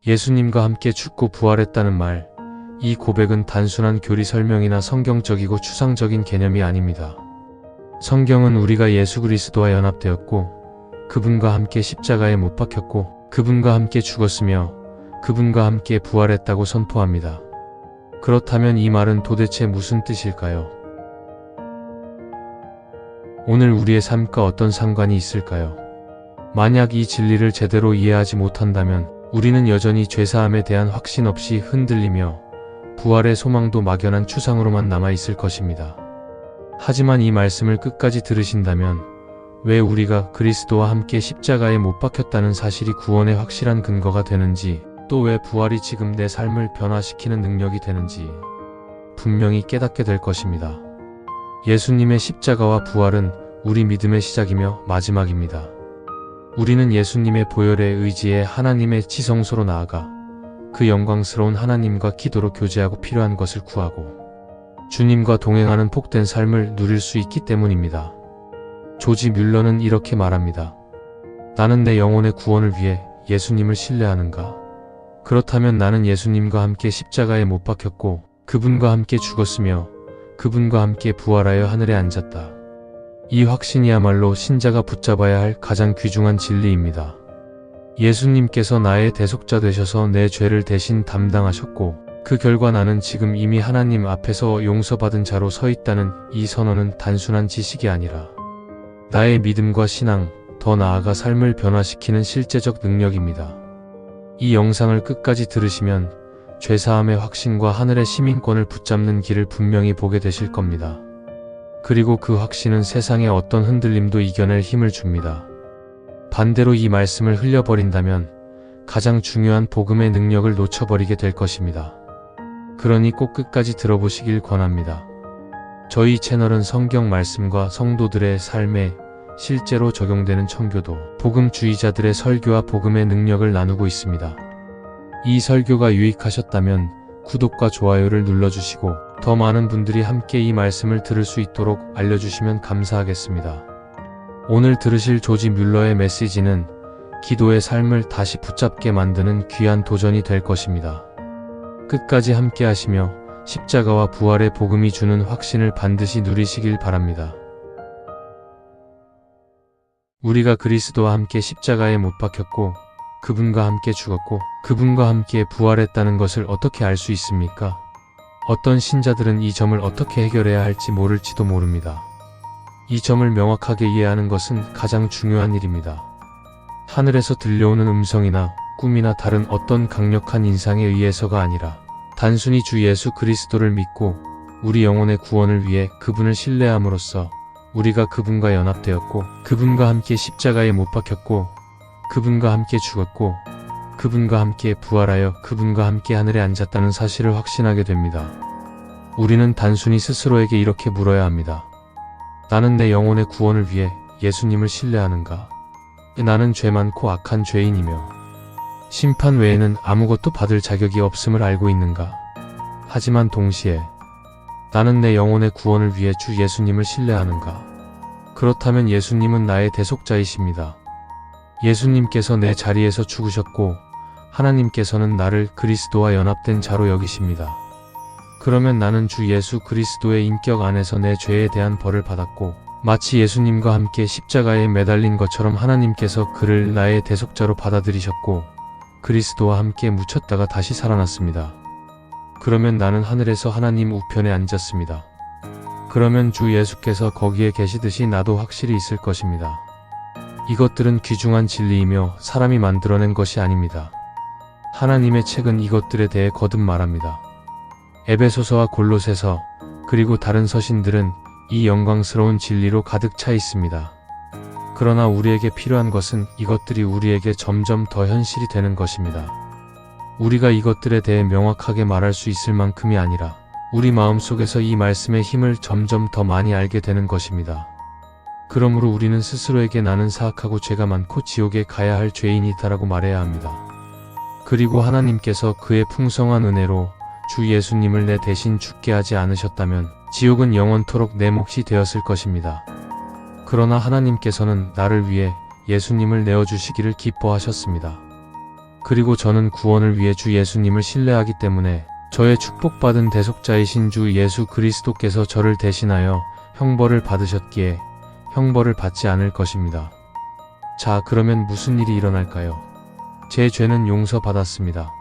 예수님과 함께 죽고 부활했다는 말, 이 고백은 단순한 교리 설명이나 성경적이고 추상적인 개념이 아닙니다. 성경은 우리가 예수 그리스도와 연합되었고 그분과 함께 십자가에 못 박혔고 그분과 함께 죽었으며 그분과 함께 부활했다고 선포합니다. 그렇다면 이 말은 도대체 무슨 뜻일까요? 오늘 우리의 삶과 어떤 상관이 있을까요? 만약 이 진리를 제대로 이해하지 못한다면 우리는 여전히 죄사함에 대한 확신 없이 흔들리며 부활의 소망도 막연한 추상으로만 남아있을 것입니다. 하지만 이 말씀을 끝까지 들으신다면 왜 우리가 그리스도와 함께 십자가에 못 박혔다는 사실이 구원의 확실한 근거가 되는지, 또 왜 부활이 지금 내 삶을 변화시키는 능력이 되는지 분명히 깨닫게 될 것입니다. 예수님의 십자가와 부활은 우리 믿음의 시작이며 마지막입니다. 우리는 예수님의 보혈에 의지해 하나님의 지성소로 나아가 그 영광스러운 하나님과 기도로 교제하고 필요한 것을 구하고 주님과 동행하는 복된 삶을 누릴 수 있기 때문입니다. 조지 뮬러는 이렇게 말합니다. 나는 내 영혼의 구원을 위해 예수님을 신뢰하는가? 그렇다면 나는 예수님과 함께 십자가에 못 박혔고 그분과 함께 죽었으며 그분과 함께 부활하여 하늘에 앉았다. 이 확신이야말로 신자가 붙잡아야 할 가장 귀중한 진리입니다. 예수님께서 나의 대속자 되셔서 내 죄를 대신 담당하셨고 그 결과 나는 지금 이미 하나님 앞에서 용서받은 자로 서 있다는 이 선언은 단순한 지식이 아니라 나의 믿음과 신앙, 더 나아가 삶을 변화시키는 실제적 능력입니다. 이 영상을 끝까지 들으시면 죄사함의 확신과 하늘의 시민권을 붙잡는 길을 분명히 보게 되실 겁니다. 그리고 그 확신은 세상의 어떤 흔들림도 이겨낼 힘을 줍니다. 반대로 이 말씀을 흘려버린다면 가장 중요한 복음의 능력을 놓쳐버리게 될 것입니다. 그러니 꼭 끝까지 들어보시길 권합니다. 저희 채널은 성경 말씀과 성도들의 삶에 실제로 적용되는 청교도, 복음주의자들의 설교와 복음의 능력을 나누고 있습니다. 이 설교가 유익하셨다면 구독과 좋아요를 눌러주시고 더 많은 분들이 함께 이 말씀을 들을 수 있도록 알려주시면 감사하겠습니다. 오늘 들으실 조지 뮬러의 메시지는 기도의 삶을 다시 붙잡게 만드는 귀한 도전이 될 것입니다. 끝까지 함께 하시며 십자가와 부활의 복음이 주는 확신을 반드시 누리시길 바랍니다. 우리가 그리스도와 함께 십자가에 못 박혔고 그분과 함께 죽었고 그분과 함께 부활했다는 것을 어떻게 알 수 있습니까? 어떤 신자들은 이 점을 어떻게 해결해야 할지 모를지도 모릅니다. 이 점을 명확하게 이해하는 것은 가장 중요한 일입니다. 하늘에서 들려오는 음성이나 꿈이나 다른 어떤 강력한 인상에 의해서가 아니라 단순히 주 예수 그리스도를 믿고 우리 영혼의 구원을 위해 그분을 신뢰함으로써 우리가 그분과 연합되었고 그분과 함께 십자가에 못 박혔고 그분과 함께 죽었고 그분과 함께 부활하여 그분과 함께 하늘에 앉았다는 사실을 확신하게 됩니다. 우리는 단순히 스스로에게 이렇게 물어야 합니다. 나는 내 영혼의 구원을 위해 예수님을 신뢰하는가? 나는 죄 많고 악한 죄인이며 심판 외에는 아무것도 받을 자격이 없음을 알고 있는가? 하지만 동시에 나는 내 영혼의 구원을 위해 주 예수님을 신뢰하는가? 그렇다면 예수님은 나의 대속자이십니다. 예수님께서 내 자리에서 죽으셨고 하나님께서는 나를 그리스도와 연합된 자로 여기십니다. 그러면 나는 주 예수 그리스도의 인격 안에서 내 죄에 대한 벌을 받았고 마치 예수님과 함께 십자가에 매달린 것처럼 하나님께서 그를 나의 대속자로 받아들이셨고 그리스도와 함께 묻혔다가 다시 살아났습니다. 그러면 나는 하늘에서 하나님 우편에 앉았습니다. 그러면 주 예수께서 거기에 계시듯이 나도 확실히 있을 것입니다. 이것들은 귀중한 진리이며 사람이 만들어낸 것이 아닙니다. 하나님의 책은 이것들에 대해 거듭 말합니다. 에베소서와 골로새서 그리고 다른 서신들은 이 영광스러운 진리로 가득 차 있습니다. 그러나 우리에게 필요한 것은 이것들이 우리에게 점점 더 현실이 되는 것입니다. 우리가 이것들에 대해 명확하게 말할 수 있을 만큼이 아니라 우리 마음속에서 이 말씀의 힘을 점점 더 많이 알게 되는 것입니다. 그러므로 우리는 스스로에게 나는 사악하고 죄가 많고 지옥에 가야 할 죄인이다라고 말해야 합니다. 그리고 하나님께서 그의 풍성한 은혜로 주 예수님을 내 대신 죽게 하지 않으셨다면 지옥은 영원토록 내 몫이 되었을 것입니다. 그러나 하나님께서는 나를 위해 예수님을 내어주시기를 기뻐하셨습니다. 그리고 저는 구원을 위해 주 예수님을 신뢰하기 때문에 저의 축복받은 대속자이신 주 예수 그리스도께서 저를 대신하여 형벌을 받으셨기에 형벌을 받지 않을 것입니다. 자, 그러면 무슨 일이 일어날까요? 제 죄는 용서받았습니다.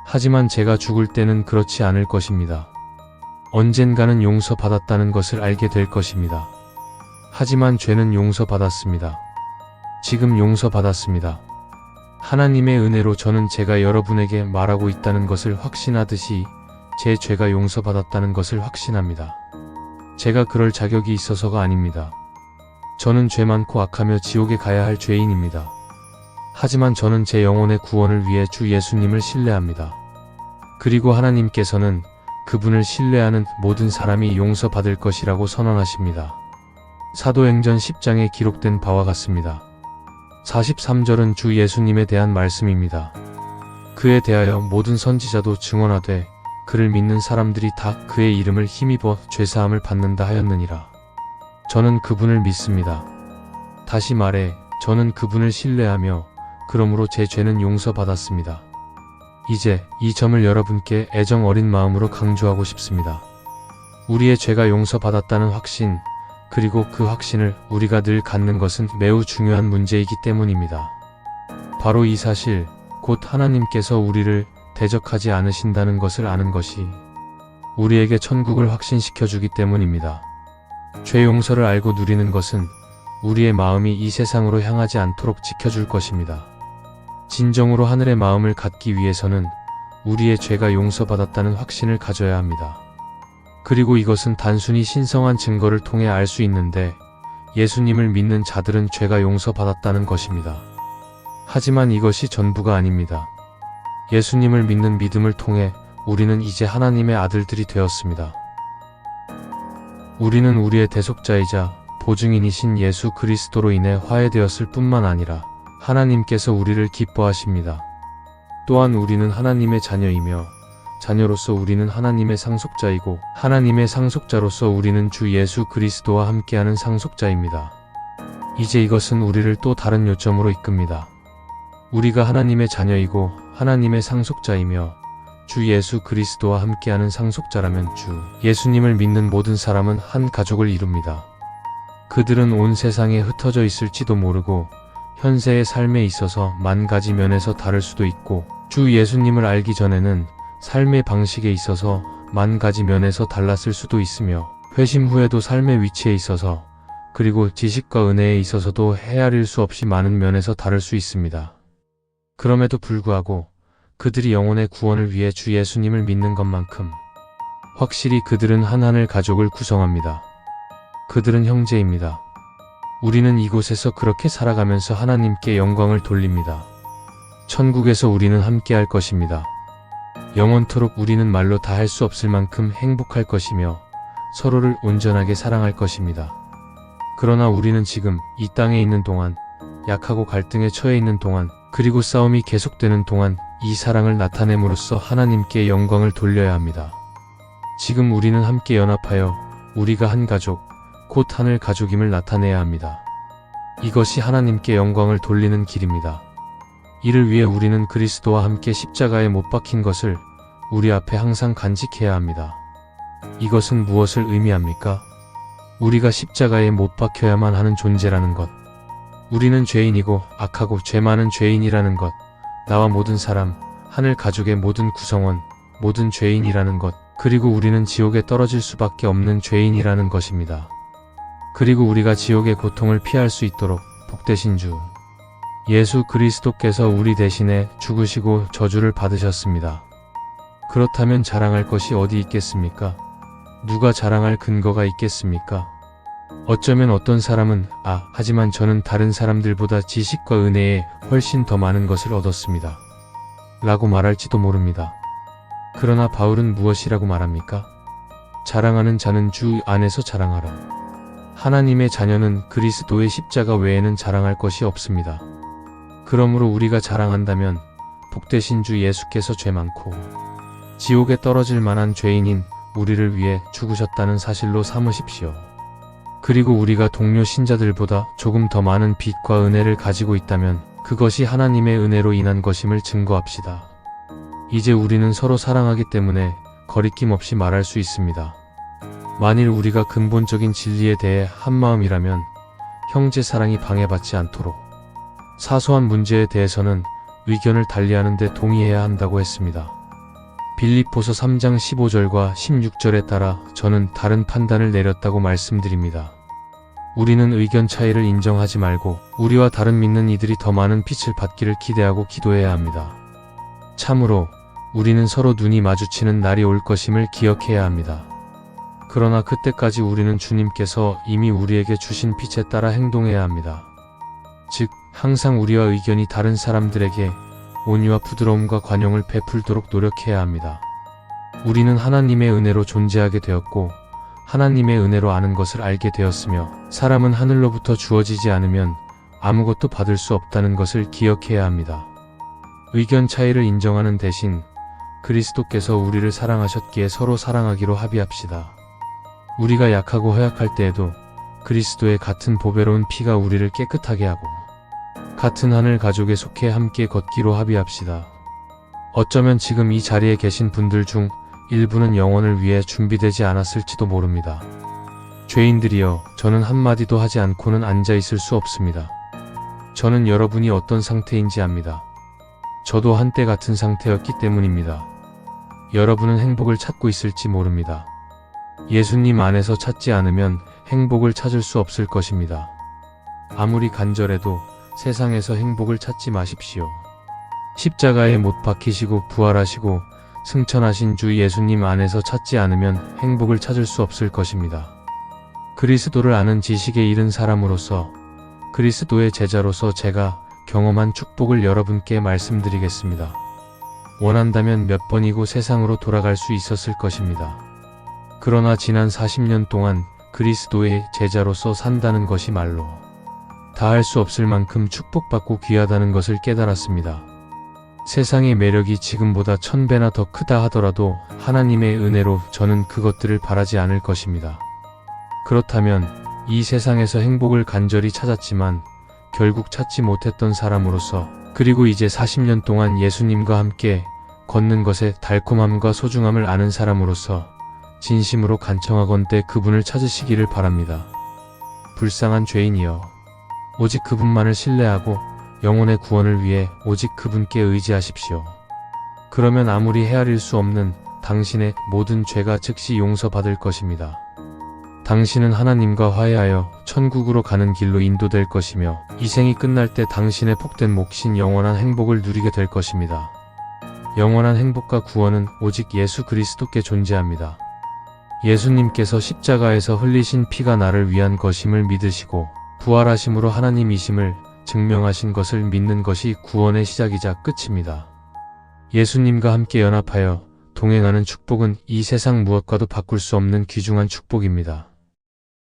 하지만 제가 죽을 때는 그렇지 않을 것입니다. 언젠가는 용서받았다는 것을 알게 될 것입니다. 하지만 죄는 용서받았습니다. 지금 용서받았습니다. 하나님의 은혜로 저는 제가 여러분에게 말하고 있다는 것을 확신하듯이 제 죄가 용서받았다는 것을 확신합니다. 제가 그럴 자격이 있어서가 아닙니다. 저는 죄 많고 악하며 지옥에 가야 할 죄인입니다. 하지만 저는 제 영혼의 구원을 위해 주 예수님을 신뢰합니다. 그리고 하나님께서는 그분을 신뢰하는 모든 사람이 용서받을 것이라고 선언하십니다. 사도행전 10장에 기록된 바와 같습니다. 43절은 주 예수님에 대한 말씀입니다. 그에 대하여 모든 선지자도 증언하되 그를 믿는 사람들이 다 그의 이름을 힘입어 죄사함을 받는다 하였느니라. 저는 그분을 믿습니다. 다시 말해 저는 그분을 신뢰하며 그러므로 제 죄는 용서받았습니다. 이제 이 점을 여러분께 애정 어린 마음으로 강조하고 싶습니다. 우리의 죄가 용서받았다는 확신, 그리고 그 확신을 우리가 늘 갖는 것은 매우 중요한 문제이기 때문입니다. 바로 이 사실, 곧 하나님께서 우리를 대적하지 않으신다는 것을 아는 것이 우리에게 천국을 확신시켜주기 때문입니다. 죄 용서를 알고 누리는 것은 우리의 마음이 이 세상으로 향하지 않도록 지켜줄 것입니다. 진정으로 하늘의 마음을 갖기 위해서는 우리의 죄가 용서받았다는 확신을 가져야 합니다. 그리고 이것은 단순히 신성한 증거를 통해 알 수 있는데 예수님을 믿는 자들은 죄가 용서받았다는 것입니다. 하지만 이것이 전부가 아닙니다. 예수님을 믿는 믿음을 통해 우리는 이제 하나님의 아들들이 되었습니다. 우리는 우리의 대속자이자 보증인이신 예수 그리스도로 인해 화해되었을 뿐만 아니라 하나님께서 우리를 기뻐하십니다. 또한 우리는 하나님의 자녀이며 자녀로서 우리는 하나님의 상속자이고 하나님의 상속자로서 우리는 주 예수 그리스도와 함께하는 상속자입니다. 이제 이것은 우리를 또 다른 요점으로 이끕니다. 우리가 하나님의 자녀이고 하나님의 상속자이며 주 예수 그리스도와 함께하는 상속자라면 주 예수님을 믿는 모든 사람은 한 가족을 이룹니다. 그들은 온 세상에 흩어져 있을지도 모르고 현세의 삶에 있어서 만 가지 면에서 다를 수도 있고 주 예수님을 알기 전에는 삶의 방식에 있어서 만 가지 면에서 달랐을 수도 있으며 회심 후에도 삶의 위치에 있어서 그리고 지식과 은혜에 있어서도 헤아릴 수 없이 많은 면에서 다를 수 있습니다. 그럼에도 불구하고 그들이 영혼의 구원을 위해 주 예수님을 믿는 것만큼 확실히 그들은 한 하늘 가족을 구성합니다. 그들은 형제입니다. 우리는 이곳에서 그렇게 살아가면서 하나님께 영광을 돌립니다. 천국에서 우리는 함께할 것입니다. 영원토록 우리는 말로 다 할 수 없을 만큼 행복할 것이며 서로를 온전하게 사랑할 것입니다. 그러나 우리는 지금 이 땅에 있는 동안, 약하고 갈등에 처해 있는 동안, 그리고 싸움이 계속되는 동안 이 사랑을 나타냄으로써 하나님께 영광을 돌려야 합니다. 지금 우리는 함께 연합하여 우리가 한 가족, 곧 하늘 가족임을 나타내야 합니다. 이것이 하나님께 영광을 돌리는 길입니다. 이를 위해 우리는 그리스도와 함께 십자가에 못 박힌 것을 우리 앞에 항상 간직해야 합니다. 이것은 무엇을 의미합니까? 우리가 십자가에 못 박혀야만 하는 존재라는 것. 우리는 죄인이고 악하고 죄 많은 죄인이라는 것. 나와 모든 사람, 하늘 가족의 모든 구성원, 모든 죄인이라는 것. 그리고 우리는 지옥에 떨어질 수밖에 없는 죄인이라는 것입니다. 그리고 우리가 지옥의 고통을 피할 수 있도록 복되신 주 예수 그리스도께서 우리 대신에 죽으시고 저주를 받으셨습니다. 그렇다면 자랑할 것이 어디 있겠습니까? 누가 자랑할 근거가 있겠습니까? 어쩌면 어떤 사람은 하지만 저는 다른 사람들보다 지식과 은혜에 훨씬 더 많은 것을 얻었습니다. 라고 말할지도 모릅니다. 그러나 바울은 무엇이라고 말합니까? 자랑하는 자는 주 안에서 자랑하라. 하나님의 자녀는 그리스도의 십자가 외에는 자랑할 것이 없습니다. 그러므로 우리가 자랑한다면 복되신 주 예수께서 죄 많고 지옥에 떨어질 만한 죄인인 우리를 위해 죽으셨다는 사실로 삼으십시오. 그리고 우리가 동료 신자들보다 조금 더 많은 빛과 은혜를 가지고 있다면 그것이 하나님의 은혜로 인한 것임을 증거합시다. 이제 우리는 서로 사랑하기 때문에 거리낌 없이 말할 수 있습니다. 만일 우리가 근본적인 진리에 대해 한마음이라면 형제 사랑이 방해받지 않도록 사소한 문제에 대해서는 의견을 달리하는 데 동의해야 한다고 했습니다. 빌립보서 3장 15절과 16절에 따라 저는 다른 판단을 내렸다고 말씀드립니다. 우리는 의견 차이를 인정하지 말고 우리와 다른 믿는 이들이 더 많은 빛을 받기를 기대하고 기도해야 합니다. 참으로 우리는 서로 눈이 마주치는 날이 올 것임을 기억해야 합니다. 그러나 그때까지 우리는 주님께서 이미 우리에게 주신 빛에 따라 행동해야 합니다. 즉, 항상 우리와 의견이 다른 사람들에게 온유와 부드러움과 관용을 베풀도록 노력해야 합니다. 우리는 하나님의 은혜로 존재하게 되었고 하나님의 은혜로 아는 것을 알게 되었으며 사람은 하늘로부터 주어지지 않으면 아무것도 받을 수 없다는 것을 기억해야 합니다. 의견 차이를 인정하는 대신 그리스도께서 우리를 사랑하셨기에 서로 사랑하기로 합의합시다. 우리가 약하고 허약할 때에도 그리스도의 같은 보배로운 피가 우리를 깨끗하게 하고 같은 하늘 가족에 속해 함께 걷기로 합의합시다. 어쩌면 지금 이 자리에 계신 분들 중 일부는 영원을 위해 준비되지 않았을지도 모릅니다. 죄인들이여, 저는 한마디도 하지 않고는 앉아 있을 수 없습니다. 저는 여러분이 어떤 상태인지 압니다. 저도 한때 같은 상태였기 때문입니다. 여러분은 행복을 찾고 있을지 모릅니다. 예수님 안에서 찾지 않으면 행복을 찾을 수 없을 것입니다. 아무리 간절해도 세상에서 행복을 찾지 마십시오. 십자가에 못 박히시고 부활하시고 승천하신 주 예수님 안에서 찾지 않으면 행복을 찾을 수 없을 것입니다. 그리스도를 아는 지식에 이른 사람으로서 그리스도의 제자로서 제가 경험한 축복을 여러분께 말씀드리겠습니다. 원한다면 몇 번이고 세상으로 돌아갈 수 있었을 것입니다. 그러나 지난 40년 동안 그리스도의 제자로서 산다는 것이 말로 다할 수 없을 만큼 축복받고 귀하다는 것을 깨달았습니다. 세상의 매력이 지금보다 1000배나 더 크다 하더라도 하나님의 은혜로 저는 그것들을 바라지 않을 것입니다. 그렇다면 이 세상에서 행복을 간절히 찾았지만 결국 찾지 못했던 사람으로서, 그리고 이제 40년 동안 예수님과 함께 걷는 것의 달콤함과 소중함을 아는 사람으로서 진심으로 간청하건대 그분을 찾으시기를 바랍니다. 불쌍한 죄인이여, 오직 그분만을 신뢰하고 영혼의 구원을 위해 오직 그분께 의지하십시오. 그러면 아무리 헤아릴 수 없는 당신의 모든 죄가 즉시 용서받을 것입니다. 당신은 하나님과 화해하여 천국으로 가는 길로 인도될 것이며 이 생이 끝날 때 당신의 복된 몫인 영원한 행복을 누리게 될 것입니다. 영원한 행복과 구원은 오직 예수 그리스도께 존재합니다. 예수님께서 십자가에서 흘리신 피가 나를 위한 것임을 믿으시고 부활하심으로 하나님이심을 증명하신 것을 믿는 것이 구원의 시작이자 끝입니다. 예수님과 함께 연합하여 동행하는 축복은 이 세상 무엇과도 바꿀 수 없는 귀중한 축복입니다.